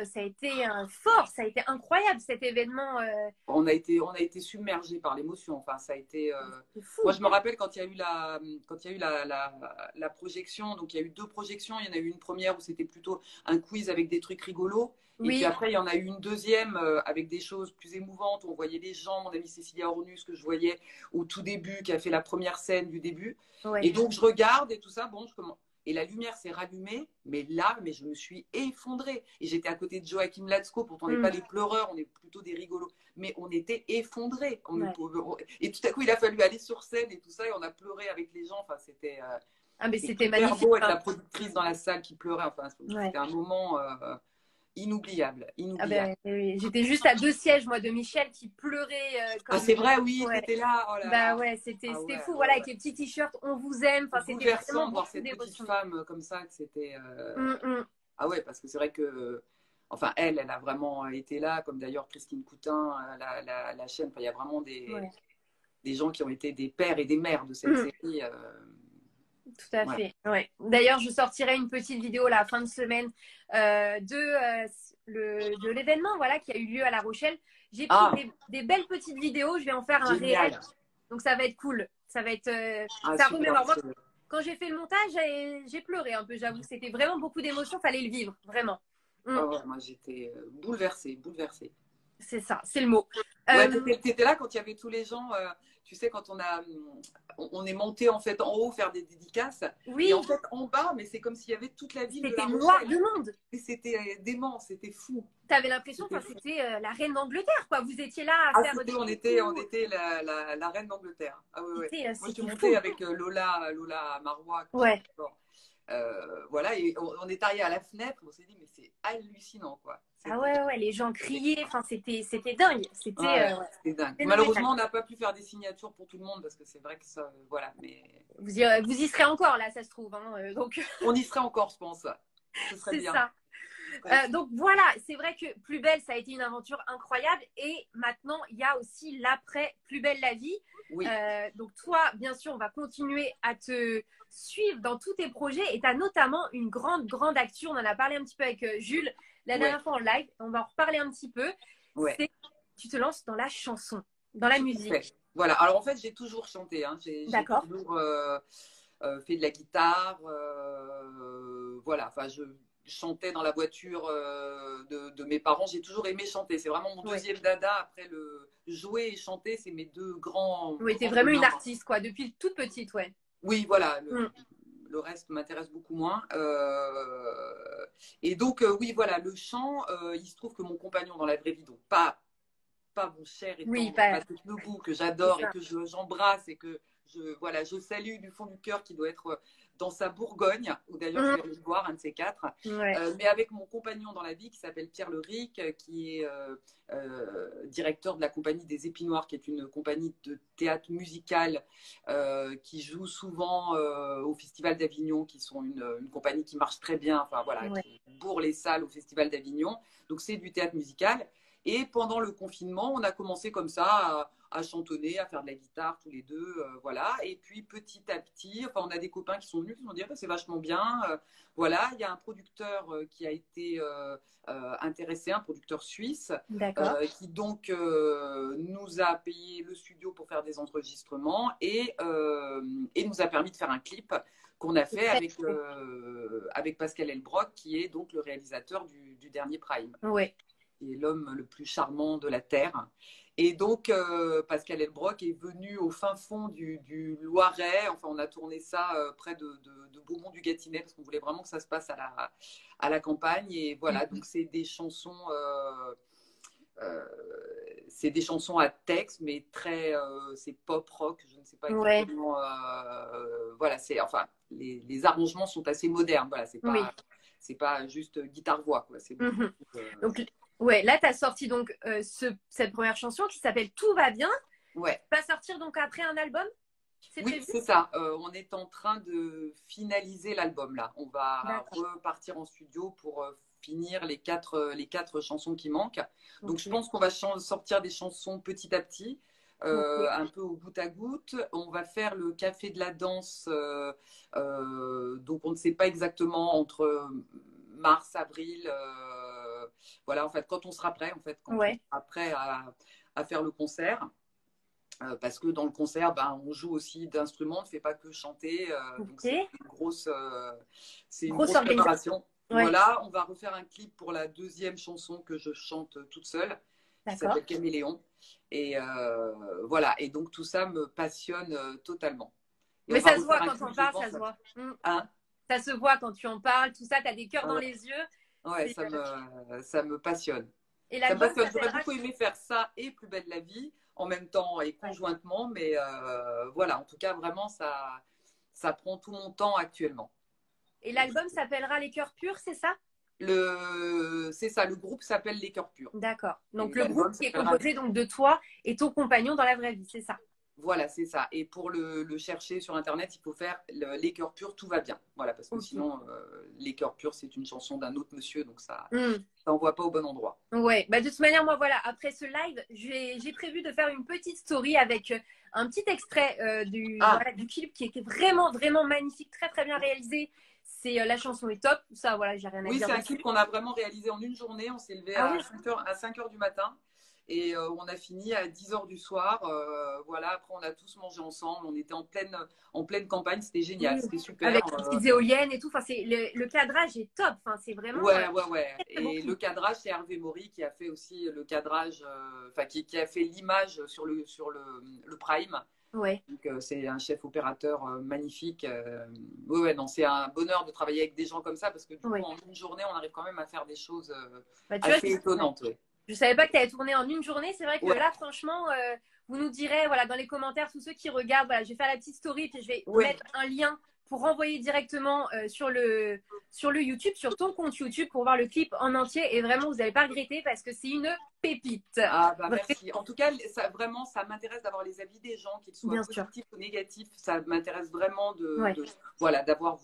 Speaker 2: un fort, ça a été incroyable cet événement.
Speaker 1: On a été submergé par l'émotion. Enfin, ça a été.
Speaker 2: C'est
Speaker 1: Moi,
Speaker 2: fou.
Speaker 1: je me rappelle quand il y a eu la projection. Donc, il y a eu 2 projections. Il y en a eu une première où c'était plutôt un quiz avec des trucs rigolos. Et puis
Speaker 2: Oui,
Speaker 1: après, il y en a eu une deuxième avec des choses plus émouvantes. On voyait les gens, mon amie Cécilia Ornus, que je voyais au tout début, qui a fait la première scène du début.
Speaker 2: ouais.
Speaker 1: Et donc, je regarde et tout ça. Bon, et la lumière s'est rallumée, mais là, je me suis effondrée. Et j'étais à côté de Joachim Latsko, pourtant on n'est pas des pleureurs, on est plutôt des rigolos. Mais on était effondrés.
Speaker 2: Ouais.
Speaker 1: Et tout à coup, il a fallu aller sur scène et tout ça, et on a pleuré avec les gens. Enfin,
Speaker 2: Ah, mais
Speaker 1: c'était
Speaker 2: c'était
Speaker 1: hyper
Speaker 2: magnifique.
Speaker 1: beau avec
Speaker 2: Hein.
Speaker 1: la productrice dans la salle qui pleurait. Enfin,
Speaker 2: Ouais.
Speaker 1: c'était un moment inoubliable,
Speaker 2: Ah
Speaker 1: inoubliable.
Speaker 2: ben, oui. J'étais juste à 2 sièges, moi, de Michel qui pleurait
Speaker 1: Ah,
Speaker 2: comme.
Speaker 1: c'est vrai, oui,
Speaker 2: Ouais.
Speaker 1: t'étais là. Oh là
Speaker 2: Bah
Speaker 1: là.
Speaker 2: ouais, c'était
Speaker 1: Ah
Speaker 2: c'était
Speaker 1: ouais,
Speaker 2: fou,
Speaker 1: ouais,
Speaker 2: voilà, avec
Speaker 1: ouais.
Speaker 2: les petits t-shirts, on vous aime. Enfin,
Speaker 1: C'est
Speaker 2: c'était vraiment
Speaker 1: bouleversant de voir
Speaker 2: beaucoup
Speaker 1: cette petite
Speaker 2: d'émotions.
Speaker 1: femme comme ça, que c'était.
Speaker 2: Hum, hum.
Speaker 1: Ah ouais, parce que c'est vrai que, enfin, elle a vraiment été là, comme d'ailleurs Christine Coutin, la chaîne. Enfin, il y a vraiment
Speaker 2: Ouais.
Speaker 1: des gens qui ont été des pères et des mères de cette
Speaker 2: Hum.
Speaker 1: série.
Speaker 2: Tout à
Speaker 1: Voilà.
Speaker 2: fait. Ouais. D'ailleurs, je sortirai une petite vidéo la fin de semaine de l'événement voilà, qui a eu lieu à La Rochelle. J'ai pris
Speaker 1: Ah,
Speaker 2: des belles petites vidéos. Je vais en faire un réel.
Speaker 1: génial.
Speaker 2: Donc, ça va être cool. Ça va être.
Speaker 1: Ah,
Speaker 2: Ça
Speaker 1: super.
Speaker 2: remémore. Moi, quand j'ai fait le montage, j'ai pleuré un peu, j'avoue. C'était vraiment beaucoup d'émotions. Fallait le vivre, vraiment.
Speaker 1: Ah ouais, moi, j'étais bouleversée, bouleversée.
Speaker 2: C'est ça, c'est le mot.
Speaker 1: Ouais, t'étais là quand il y avait tous les gens, tu sais, quand on est monté en fait en haut faire des dédicaces.
Speaker 2: Oui,
Speaker 1: Et en fait, en bas, mais c'est comme s'il y avait toute la ville de La
Speaker 2: c'était noir
Speaker 1: Rochelle.
Speaker 2: de monde.
Speaker 1: Et c'était dément, c'était fou.
Speaker 2: Tu avais l'impression que
Speaker 1: C'était fou.
Speaker 2: c'était la reine d'Angleterre, quoi. Vous étiez là à
Speaker 1: Ah,
Speaker 2: faire des
Speaker 1: on
Speaker 2: coucous.
Speaker 1: était la reine d'Angleterre. Ah ouais, ouais. Moi, je suis
Speaker 2: C'était
Speaker 1: montée
Speaker 2: fou.
Speaker 1: avec Lola Marois.
Speaker 2: Ouais.
Speaker 1: Voilà, et on est arrivé à la fenêtre, on s'est dit, mais c'est hallucinant, quoi.
Speaker 2: Ah ouais, ouais, les gens criaient. Enfin, c'était dingue. C'était
Speaker 1: c'était dingue.
Speaker 2: phénoménal.
Speaker 1: Malheureusement, on n'a pas pu faire des signatures pour tout le monde parce que c'est vrai que ça, voilà, mais
Speaker 2: Vous y serez encore là, ça se trouve. Hein, donc,
Speaker 1: on y serait encore, je pense. Ce serait
Speaker 2: c'est
Speaker 1: bien.
Speaker 2: ça. Donc voilà, c'est vrai que Plus belle, ça a été une aventure incroyable. Et maintenant, il y a aussi l'après Plus belle la vie.
Speaker 1: Oui.
Speaker 2: Donc toi, bien sûr, on va continuer à te suivre dans tous tes projets. Et tu as notamment une grande, grande actu. On en a parlé un petit peu avec Jules la dernière fois en live. On va en reparler un petit peu.
Speaker 1: Ouais.
Speaker 2: Tu te lances dans la chanson, dans la musique.
Speaker 1: Voilà. Alors en fait, j'ai toujours chanté. Hein. J'ai toujours fait de la guitare. Voilà. Enfin, je chantais dans la voiture de mes parents. J'ai toujours aimé chanter. C'est vraiment mon deuxième dada. Après le jouer et chanter, c'est mes deux grands.
Speaker 2: Oui, t'es vraiment une artiste, quoi, depuis toute petite, ouais.
Speaker 1: Oui, voilà. Le reste m'intéresse beaucoup moins. Et donc, oui, voilà, le chant, il se trouve que mon compagnon dans la vraie vie, donc pas mon cher et Patrick Lebou, que j'adore et que j'embrasse et que je salue du fond du cœur, qui doit être dans sa Bourgogne, où d'ailleurs je vais aller le voir, un de ces quatre,
Speaker 2: Ouais.
Speaker 1: mais avec mon compagnon dans la vie qui s'appelle Pierre Leric, qui est directeur de la compagnie des Épinoirs, qui est une compagnie de théâtre musical qui joue souvent au Festival d'Avignon, qui sont une compagnie qui marche très bien, enfin voilà,
Speaker 2: Ouais.
Speaker 1: qui bourre les salles au Festival d'Avignon. Donc c'est du théâtre musical. Et pendant le confinement, on a commencé comme ça à chantonner, à faire de la guitare tous les deux, voilà. Et puis petit à petit, enfin, on a des copains qui sont venus, qui nous ont dit ah, c'est vachement bien, voilà. Il y a un producteur qui a été intéressé, un producteur suisse,
Speaker 2: D'accord.
Speaker 1: qui donc nous a payé le studio pour faire des enregistrements et nous a permis de faire un clip qu'on a fait avec Pascal Elbrock, qui est donc le réalisateur du dernier Prime,
Speaker 2: Ouais.
Speaker 1: qui est l'homme le plus charmant de la Terre. Et donc, Pascal Elbrock est venu au fin fond du Loiret. Enfin, on a tourné ça près de Beaumont-du-Gâtinais parce qu'on voulait vraiment que ça se passe à la campagne. Et voilà, donc c'est des chansons... c'est des chansons à texte, mais très, c'est pop rock, je ne sais pas
Speaker 2: Ouais.
Speaker 1: exactement. Voilà, c'est, enfin, les arrangements sont assez modernes. Voilà,
Speaker 2: Oui.
Speaker 1: c'est pas juste guitare-voix, quoi. C'est beaucoup
Speaker 2: Mhm.
Speaker 1: plus,
Speaker 2: Donc, ouais, là, tu as sorti donc cette première chanson qui s'appelle Tout va bien.
Speaker 1: ouais.
Speaker 2: Tu vas sortir donc après un album? C'est
Speaker 1: Oui,
Speaker 2: prévu?
Speaker 1: c'est ça. On est en train de finaliser l'album là. On va
Speaker 2: D'accord.
Speaker 1: repartir en studio pour finir les quatre chansons qui manquent. Donc je
Speaker 2: Ok.
Speaker 1: pense qu'on va sortir des chansons petit à petit,
Speaker 2: Ok.
Speaker 1: un peu au goutte à goutte. On va faire le café de la danse. Donc on ne sait pas exactement entre mars, avril. Voilà, en fait, quand on sera prêt, en fait, quand on
Speaker 2: Ouais.
Speaker 1: sera prêt à faire le concert. Parce que dans le concert, ben, on joue aussi d'instruments, on ne fait pas que chanter. Donc
Speaker 2: Ok.
Speaker 1: c'est une
Speaker 2: Grosse
Speaker 1: grosse
Speaker 2: organisation.
Speaker 1: préparation.
Speaker 2: Ouais.
Speaker 1: Voilà, on va refaire un clip pour la deuxième chanson que je chante toute seule, qui
Speaker 2: D'accord.
Speaker 1: s'appelle Caméléon. Et voilà, et donc tout ça me passionne totalement. Et on
Speaker 2: Mais
Speaker 1: va
Speaker 2: ça se
Speaker 1: refaire
Speaker 2: voit
Speaker 1: un
Speaker 2: quand
Speaker 1: clip,
Speaker 2: on
Speaker 1: je
Speaker 2: parle, ça
Speaker 1: pense.
Speaker 2: se voit.
Speaker 1: Hein.
Speaker 2: Ça se voit quand tu en parles, tout ça, tu as des cœurs dans
Speaker 1: Ouais,
Speaker 2: les yeux.
Speaker 1: ouais,
Speaker 2: C'est,
Speaker 1: ça me passionne.
Speaker 2: Et
Speaker 1: Ça me
Speaker 2: l'album
Speaker 1: passionne. J'aurais
Speaker 2: s'appellera.
Speaker 1: beaucoup aimé faire ça et Plus belle la vie en même temps et
Speaker 2: Ouais.
Speaker 1: conjointement, mais voilà, en tout cas, vraiment, ça prend tout mon temps actuellement.
Speaker 2: Et l'album s'appellera Les cœurs purs, c'est ça?
Speaker 1: C'est ça, le groupe s'appelle Les Cœurs Purs.
Speaker 2: D'accord. Donc
Speaker 1: Et
Speaker 2: le groupe
Speaker 1: l'album
Speaker 2: qui est
Speaker 1: s'appellera
Speaker 2: composé donc de toi et ton compagnon dans la vraie vie, c'est ça?
Speaker 1: Voilà, c'est ça. Et pour le chercher sur Internet, il faut faire Les Cœurs Purs, tout va bien. Voilà, parce que
Speaker 2: Ok.
Speaker 1: sinon, Les Cœurs Purs, c'est une chanson d'un autre monsieur, donc ça
Speaker 2: Hmm.
Speaker 1: n'envoie pas au bon endroit.
Speaker 2: Ouais, bah de toute manière, moi voilà, après ce live, j'ai prévu de faire une petite story avec un petit extrait
Speaker 1: Ah,
Speaker 2: voilà, du clip qui était vraiment, vraiment magnifique, très, très bien réalisé. C'est la chanson est top, ça, voilà, j'ai rien à
Speaker 1: oui,
Speaker 2: dire
Speaker 1: c'est un
Speaker 2: dessus.
Speaker 1: clip qu'on a vraiment réalisé en une journée. On s'est levé
Speaker 2: Ah
Speaker 1: à
Speaker 2: oui,
Speaker 1: 5 heures du matin et on a fini à 10 heures du soir. Voilà, après, on a tous mangé ensemble. On était en pleine campagne. C'était génial,
Speaker 2: oui,
Speaker 1: c'était super.
Speaker 2: avec les petites éoliennes et tout. Enfin, c'est le cadrage est top. Enfin, c'est vraiment
Speaker 1: Ouais, ouais, ouais.
Speaker 2: très, très beau
Speaker 1: Et le
Speaker 2: clip.
Speaker 1: cadrage, c'est Hervé Maury qui a fait aussi le cadrage, enfin, qui a fait l'image sur le Prime.
Speaker 2: Ouais.
Speaker 1: Donc, c'est un chef opérateur magnifique. Ouais, ouais, non, c'est un bonheur de travailler avec des gens comme ça parce que du coup,
Speaker 2: Ouais.
Speaker 1: en une journée, on arrive quand même à faire des choses
Speaker 2: Bah, tu vois,
Speaker 1: assez étonnantes. Ouais.
Speaker 2: je savais pas que tu avais tourné en une journée. C'est vrai que
Speaker 1: Ouais,
Speaker 2: là, franchement, vous nous direz, voilà, dans les commentaires, tous ceux qui regardent, voilà, je vais faire la petite story, puis je vais
Speaker 1: ouais.
Speaker 2: mettre un lien pour renvoyer directement sur le YouTube, sur ton compte YouTube pour voir le clip en entier. Et vraiment, vous n'allez pas regretter parce que c'est une pépite.
Speaker 1: Ah, bah
Speaker 2: Vraiment,
Speaker 1: merci. En tout cas, ça, vraiment, ça m'intéresse d'avoir les avis des gens, qu'ils soient
Speaker 2: bien sûr.
Speaker 1: positifs ou négatifs. Ça m'intéresse vraiment
Speaker 2: Ouais.
Speaker 1: voilà, d'avoir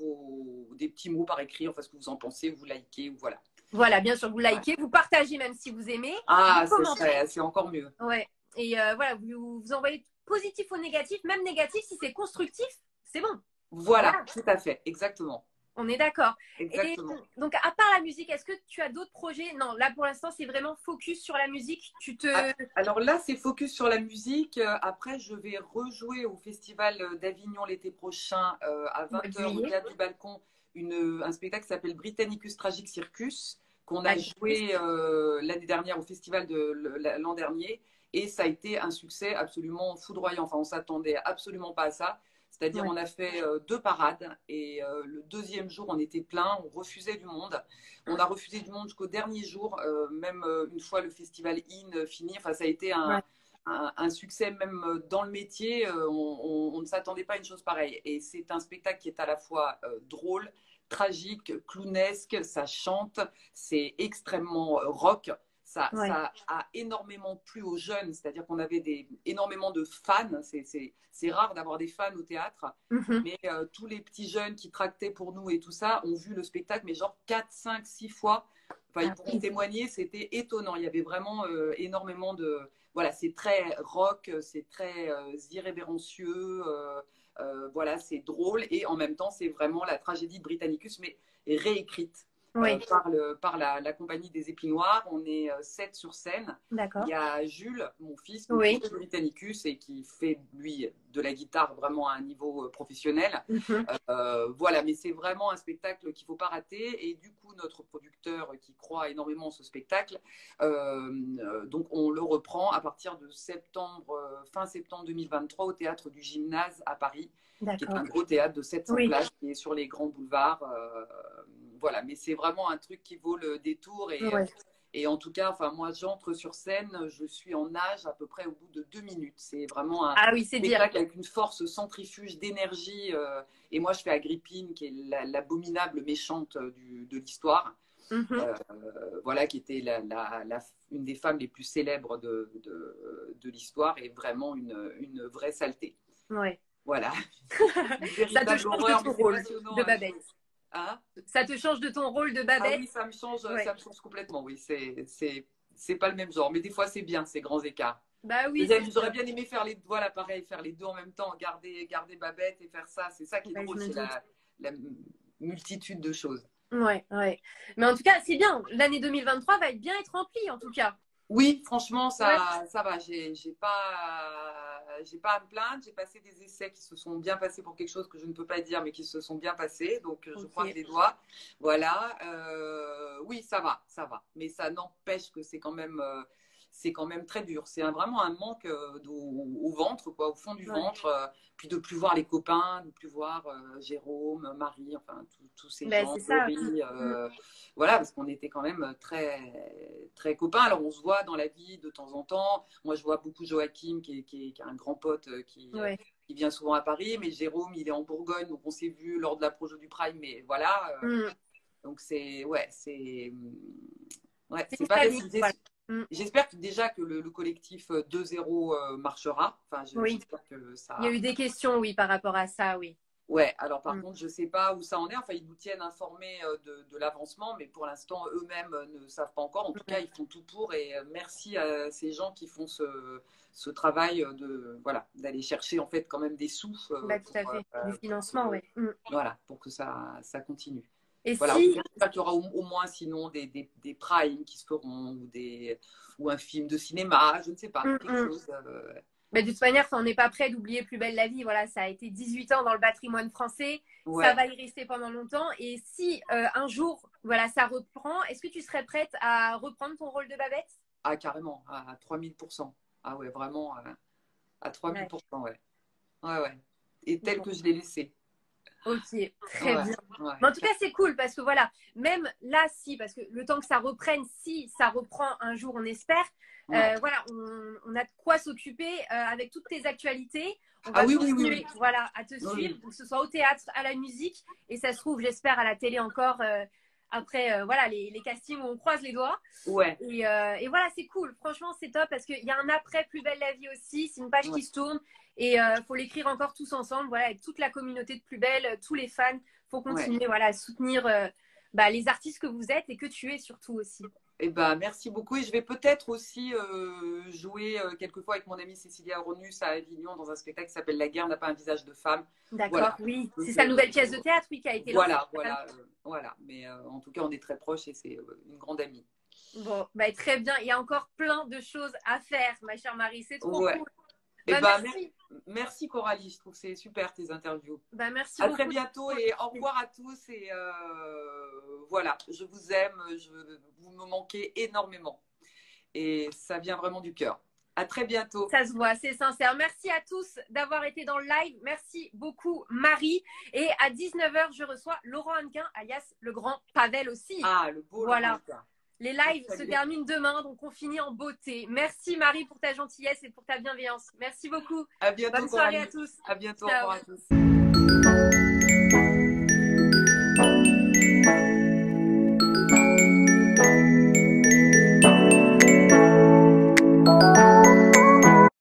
Speaker 1: des petits mots par écrit, enfin, ce que vous en pensez, vous likez, ou voilà.
Speaker 2: Voilà, bien sûr, vous
Speaker 1: Ouais.
Speaker 2: likez, vous partagez même si vous aimez, vous
Speaker 1: Ah,
Speaker 2: commentez.
Speaker 1: c'est encore mieux.
Speaker 2: Ouais. Et voilà, vous envoyez positif ou négatif, même négatif, si c'est constructif, c'est bon.
Speaker 1: Voilà,
Speaker 2: Voilà,
Speaker 1: tout à fait, exactement.
Speaker 2: on est d'accord. Et
Speaker 1: Exactement.
Speaker 2: donc, à part la musique, est-ce que tu as d'autres projets? Non, là pour l'instant, c'est vraiment focus sur la musique. Tu te.
Speaker 1: Ah, alors là, c'est focus sur la musique. Après, je vais rejouer au Festival d'Avignon l'été prochain à
Speaker 2: Au mois de
Speaker 1: 20 heures au
Speaker 2: juillet.
Speaker 1: Théâtre du Balcon un spectacle qui s'appelle Britannicus Tragic Circus qu'on
Speaker 2: Ah,
Speaker 1: a joué l'année dernière au festival l'an dernier et ça a été un succès absolument foudroyant. Enfin, on s'attendait absolument pas à ça. C'est-à-dire,
Speaker 2: ouais.
Speaker 1: on a fait deux parades et le deuxième jour, on était plein, on refusait du monde. On a refusé du monde jusqu'au dernier jour, même une fois le festival In fini. Enfin, ça a été
Speaker 2: Ouais.
Speaker 1: un succès même dans le métier. On ne s'attendait pas à une chose pareille. Et c'est un spectacle qui est à la fois drôle, tragique, clownesque, ça chante, c'est extrêmement rock.
Speaker 2: Ouais.
Speaker 1: Ça a énormément plu aux jeunes, c'est-à-dire qu'on avait énormément de fans. C'est rare d'avoir des fans au théâtre,
Speaker 2: Mhm.
Speaker 1: mais tous les petits jeunes qui tractaient pour nous et tout ça ont vu le spectacle, mais genre 4, 5, 6 fois. Enfin, ils
Speaker 2: Ah
Speaker 1: pourront
Speaker 2: oui.
Speaker 1: témoigner, c'était étonnant. Il y avait vraiment énormément de. Voilà, c'est très rock, c'est très irrévérencieux. Voilà, c'est drôle et en même temps, c'est vraiment la tragédie de Britannicus, mais réécrite
Speaker 2: Oui,
Speaker 1: par la compagnie des Épis Noirs. On est 7 sur scène. Il
Speaker 2: d'accord.
Speaker 1: y a Jules, mon fils, donc, qui
Speaker 2: Oui.
Speaker 1: fait Britannicus et qui fait, lui, de la guitare vraiment à un niveau professionnel.
Speaker 2: Mhm.
Speaker 1: Voilà, mais c'est vraiment un spectacle qu'il ne faut pas rater. Et du coup, notre producteur qui croit énormément en ce spectacle, donc on le reprend à partir de fin septembre 2023 au théâtre du Gymnase à Paris, qui est un
Speaker 2: D'accord.
Speaker 1: gros théâtre de 700
Speaker 2: Oui.
Speaker 1: places qui est sur les grands boulevards. Voilà, mais c'est vraiment un truc qui vaut le détour.
Speaker 2: Ouais.
Speaker 1: Et en tout cas, enfin, moi, j'entre sur scène, je suis en nage à peu près au bout de 2 minutes. C'est vraiment un
Speaker 2: Ah oui, c'est dire.
Speaker 1: spectacle avec une force centrifuge d'énergie. Et moi, je fais Agrippine, qui est l'abominable méchante de l'histoire.
Speaker 2: Mhm.
Speaker 1: Voilà, qui était une des femmes les plus célèbres de l'histoire et vraiment une vraie saleté.
Speaker 2: Ouais.
Speaker 1: Voilà, une
Speaker 2: Ça te
Speaker 1: véritable
Speaker 2: change de
Speaker 1: horreur, mais
Speaker 2: ton
Speaker 1: c'est
Speaker 2: rôle
Speaker 1: passionnant
Speaker 2: de
Speaker 1: à jouer.
Speaker 2: Babette.
Speaker 1: Hein?
Speaker 2: Ça te change de ton rôle de
Speaker 1: Ah
Speaker 2: Babette.
Speaker 1: oui,
Speaker 2: Ouais.
Speaker 1: ça me change complètement. Oui, c'est pas le même genre, mais des fois c'est bien ces grands écarts.
Speaker 2: Bah oui, c'est
Speaker 1: J'aurais
Speaker 2: sûr.
Speaker 1: bien aimé faire voilà, pareil, faire les deux en même temps, garder Babette et faire ça. C'est ça qui est
Speaker 2: Bah, je
Speaker 1: drôle,
Speaker 2: me
Speaker 1: c'est
Speaker 2: doute.
Speaker 1: la multitude de choses.
Speaker 2: Ouais, ouais. Mais en tout cas, c'est bien. L'année 2023 va être bien être remplie, en tout cas.
Speaker 1: Oui, franchement,
Speaker 2: Ouais.
Speaker 1: ça va. J'ai pas à me plaindre. J'ai passé des essais qui se sont bien passés pour quelque chose que je ne peux pas dire, mais qui se sont bien passés. Donc, je croise
Speaker 2: Ok.
Speaker 1: les doigts. Voilà. Oui, ça va, ça va. Mais ça n'empêche que c'est quand même très dur. C'est vraiment un manque au ventre, quoi, au fond du
Speaker 2: Ouais.
Speaker 1: ventre. Puis de plus voir les copains, de plus voir Jérôme, Marie, enfin, tous ces
Speaker 2: Bah,
Speaker 1: gens,
Speaker 2: c'est ça.
Speaker 1: Laurie.
Speaker 2: Mm.
Speaker 1: Voilà, parce qu'on était quand même très copains. Alors, on se voit dans la vie de temps en temps. Moi, je vois beaucoup Joachim, qui est un grand pote
Speaker 2: Ouais.
Speaker 1: qui vient souvent à Paris. Mais Jérôme, il est en Bourgogne, donc on s'est vu lors de la Projo du Prime. Mais voilà,
Speaker 2: Mm.
Speaker 1: donc ouais,
Speaker 2: C'est
Speaker 1: c'est
Speaker 2: une
Speaker 1: pas
Speaker 2: famille.
Speaker 1: facile.
Speaker 2: Voilà. Mm.
Speaker 1: J'espère déjà que le collectif 2-0 marchera. Enfin,
Speaker 2: Oui.
Speaker 1: j'espère que
Speaker 2: Il y a
Speaker 1: ça.
Speaker 2: eu des questions, oui, par rapport à ça, oui.
Speaker 1: Ouais, alors par
Speaker 2: Mm.
Speaker 1: contre, je ne sais pas où ça en est. Enfin, ils nous tiennent informés de l'avancement, mais pour l'instant, eux-mêmes ne savent pas encore. En tout cas,
Speaker 2: Ouais.
Speaker 1: ils font tout pour et merci à ces gens qui font ce travail voilà, d'aller chercher en fait quand même des sous
Speaker 2: Bah, tout à fait. Du
Speaker 1: pour
Speaker 2: financement, ouais. Mm.
Speaker 1: voilà, pour que ça continue.
Speaker 2: Et
Speaker 1: Voilà, en tout cas,
Speaker 2: si,
Speaker 1: j'espère qu'il y aura au moins sinon des primes qui se feront ou un film de cinéma, je ne sais pas,
Speaker 2: mm,
Speaker 1: quelque
Speaker 2: mm.
Speaker 1: chose.
Speaker 2: Mais de toute manière, on n'est pas prêt d'oublier Plus belle la vie. Voilà, ça a été 18 ans dans le patrimoine français. Ça
Speaker 1: Ouais,
Speaker 2: va y rester pendant longtemps. Et si un jour, voilà, ça reprend, est-ce que tu serais prête à reprendre ton rôle de Babette?
Speaker 1: ah, carrément, à 3000%. Ah ouais, vraiment, à 3000%,
Speaker 2: Ouais.
Speaker 1: ouais. Ouais, ouais. Et tel
Speaker 2: Bon.
Speaker 1: que je l'ai laissé.
Speaker 2: Ok, très
Speaker 1: Ouais,
Speaker 2: bien.
Speaker 1: ouais.
Speaker 2: Mais en tout cas, c'est cool parce que voilà, même là, si, parce que le temps que ça reprenne, si ça reprend un jour, on espère,
Speaker 1: Ouais.
Speaker 2: voilà, on a de quoi s'occuper avec toutes tes actualités. On
Speaker 1: Ah
Speaker 2: va
Speaker 1: oui, oui, oui, oui.
Speaker 2: continuer, voilà, à te
Speaker 1: Oui,
Speaker 2: suivre, que ce soit au théâtre, à la musique, et ça se trouve, j'espère, à la télé encore après, voilà, les castings où on croise les doigts.
Speaker 1: ouais,
Speaker 2: Et voilà, c'est cool. Franchement, c'est top parce qu'il y a un après Plus belle la vie aussi. C'est une page
Speaker 1: ouais,
Speaker 2: qui se tourne et faut l'écrire encore tous ensemble. Voilà, avec toute la communauté de Plus belle, tous les fans. Faut
Speaker 1: ouais.
Speaker 2: continuer, voilà, à soutenir les artistes que vous êtes et que tu es surtout aussi.
Speaker 1: Eh ben, merci beaucoup. Et je vais peut-être aussi jouer quelquefois avec mon amie Cécilia Aronus à Avignon dans un spectacle qui s'appelle La guerre n'a pas un visage de femme.
Speaker 2: D'accord,
Speaker 1: Voilà.
Speaker 2: oui. C'est
Speaker 1: Donc,
Speaker 2: sa nouvelle pièce de théâtre, oui, qui a été lancée.
Speaker 1: voilà. Mais en tout cas, on est très proches et c'est une grande amie.
Speaker 2: Bon, bah, très bien. Il y a encore plein de choses à faire, ma chère Marie. C'est trop
Speaker 1: Ouais.
Speaker 2: cool.
Speaker 1: Eh
Speaker 2: Bah,
Speaker 1: ben,
Speaker 2: merci.
Speaker 1: merci Coralie. Je trouve que c'est super tes interviews.
Speaker 2: Bah, merci
Speaker 1: À très
Speaker 2: beaucoup.
Speaker 1: bientôt et au revoir à tous. Et voilà, je vous aime, vous me manquez énormément. Et ça vient vraiment du cœur. À très bientôt.
Speaker 2: Ça se voit, c'est sincère. Merci à tous d'avoir été dans le live. Merci beaucoup, Marie. Et à 19h, je reçois Laurent Hannequin, alias le grand Pavel aussi.
Speaker 1: Ah, le beau Laurent
Speaker 2: Voilà.
Speaker 1: Lucas.
Speaker 2: Les lives se terminent demain, donc on finit en beauté. Merci Marie pour ta gentillesse et pour ta bienveillance. Merci beaucoup.
Speaker 1: À bientôt.
Speaker 2: Bonne soirée à tous.
Speaker 1: À bientôt.
Speaker 2: Ciao.
Speaker 1: Au revoir à tous.